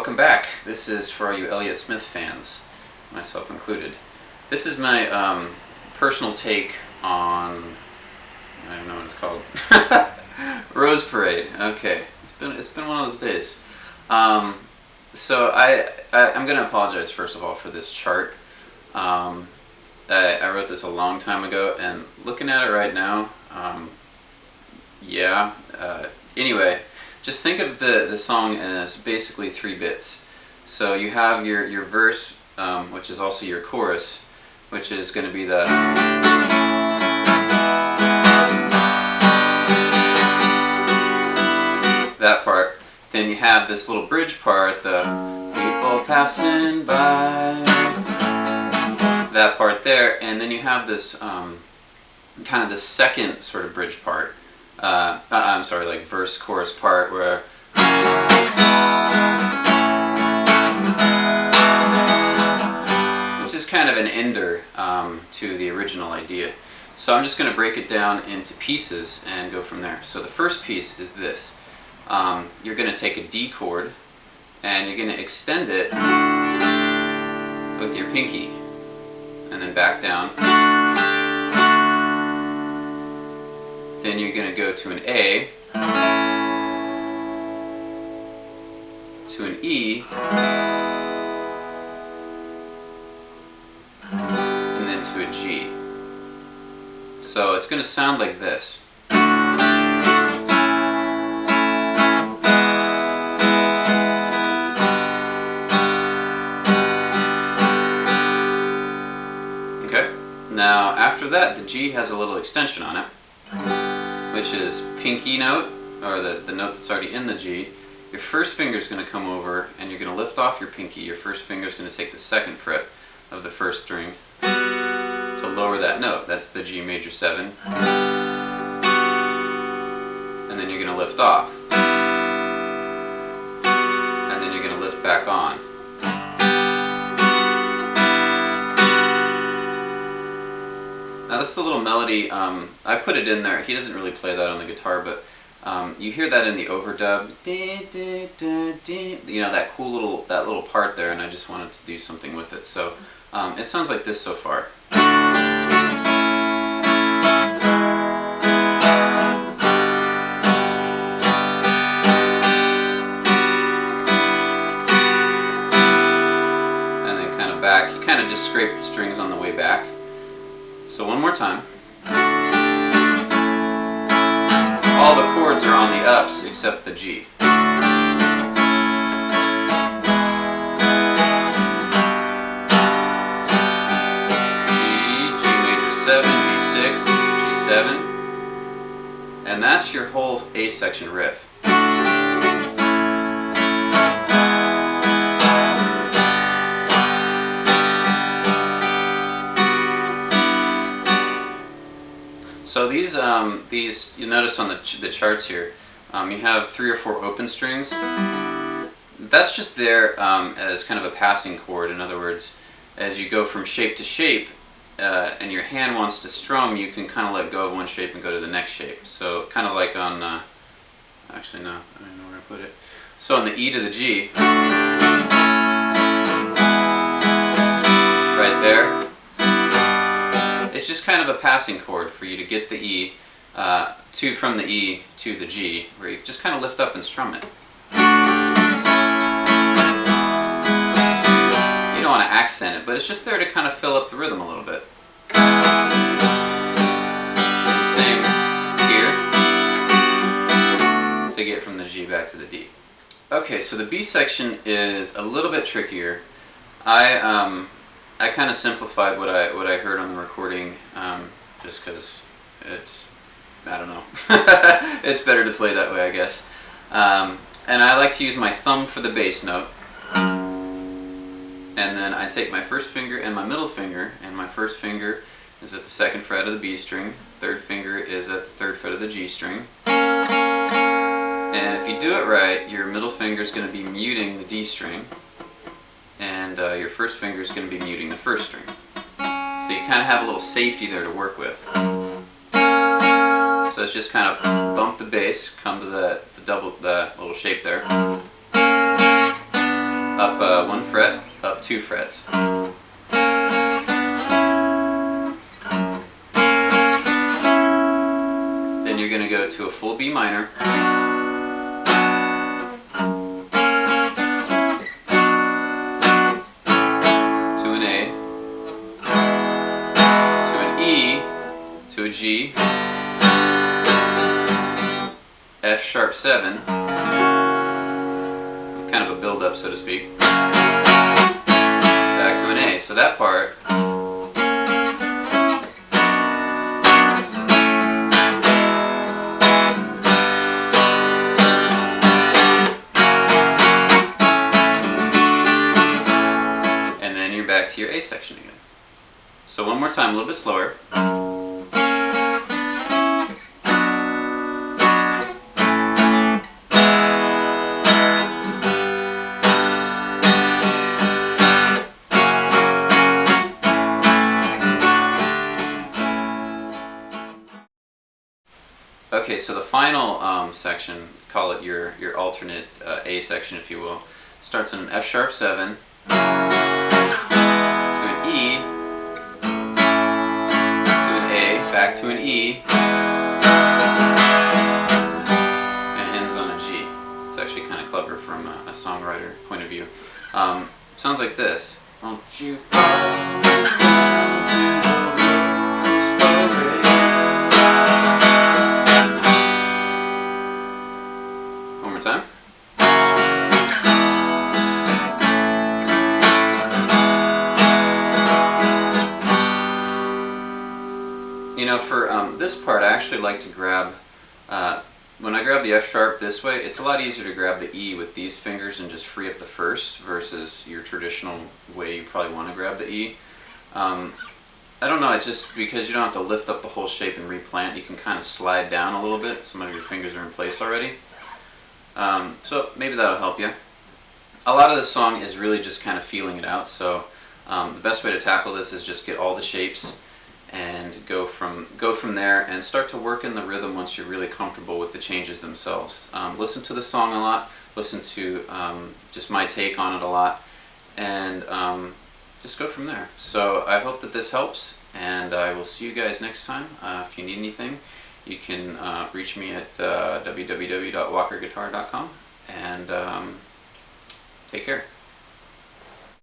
welcome back. This is for all you Elliott Smith fans, myself included. This is my personal take on, I don't know what it's called, Rose Parade. Okay, it's been one of those days. So I'm going to apologize first of all for this chart. I wrote this a long time ago, and looking at it right now, anyway, just think of the song as basically 3 bits. So you have your verse, which is also your chorus, which is going to be the that part. Then you have this little bridge part, the people passing by, that part there, and then you have this kind of the second sort of bridge part. I'm sorry, like verse chorus part where which is kind of an ender to the original idea. So I'm just going to break it down into pieces and go from there. So the first piece is this. You're going to take a D chord and you're going to extend it with your pinky and then back down. Then you're going to go to an A, to an E, and then to a G. So it's going to sound like this. Okay. Now after that, the G has a little extension on it, which is pinky note, or the note that's already in the G. Your first finger is going to come over and you're going to lift off your pinky. Your first finger is going to take the 2nd fret of the 1st string to lower that note. That's the G major 7. And then you're going to lift off. And then you're going to lift back on. Now that's the little melody, I put it in there. He doesn't really play that on the guitar, but you hear that in the overdub. You know, that cool little part there, and I just wanted to do something with it. So it sounds like this so far. And then kind of back. You kind of just scrape the strings on the way back. So one more time. All the chords are on the ups except the G. G major 7, G6, G7. And that's your whole A section riff. So these you notice on the charts here, you have 3 or 4 open strings. That's just there as kind of a passing chord. In other words, as you go from shape to shape, and your hand wants to strum, you can kind of let go of one shape and go to the next shape. So kind of like on, actually no, I don't know where I put it. So on the E to the G, right there. It's just kind of a passing chord for you to get the E from the E to the G, where you just kind of lift up and strum it. You don't want to accent it, but it's just there to kind of fill up the rhythm a little bit. Same here to get from the G back to the D. Okay, so the B section is a little bit trickier. I kind of simplified what I heard on the recording, just because I don't know, it's better to play that way, I guess. And I like to use my thumb for the bass note, and then I take my first finger and my middle finger, and my first finger is at the 2nd fret of the B string, 3rd finger is at the 3rd fret of the G string. And if you do it right, your middle finger is going to be muting the D string, and your first finger is going to be muting the 1st string. So you kind of have a little safety there to work with. So it's just kind of bump the bass, come to the little shape there. up 1 fret, up 2 frets. Then you're going to go to a full B minor, to an A, to an E, to a G, F sharp 7, with kind of a build up, so to speak, back to an A. So that part, and then you're back to your A section again. So one more time, a little bit slower. Okay, so the final section, call it your alternate A section, if you will, starts in an F sharp 7 to an E to an A, back to an E, and ends on a G. It's actually kind of clever from a songwriter point of view. Sounds like this. Won't you time. You know, for this part, I actually like to grab, when I grab the F sharp this way, it's a lot easier to grab the E with these fingers and just free up the first versus your traditional way you probably want to grab the E. I don't know, it's just because you don't have to lift up the whole shape and replant, you can kind of slide down a little bit. Some of your fingers are in place already. So maybe that'll help you. A lot of this song is really just kind of feeling it out, so the best way to tackle this is just get all the shapes and go from there and start to work in the rhythm once you're really comfortable with the changes themselves. Listen to the song a lot, listen to just my take on it a lot, and just go from there. So I hope that this helps, and I will see you guys next time. If you need anything, you can reach me at www.walkerguitar.com, and take care.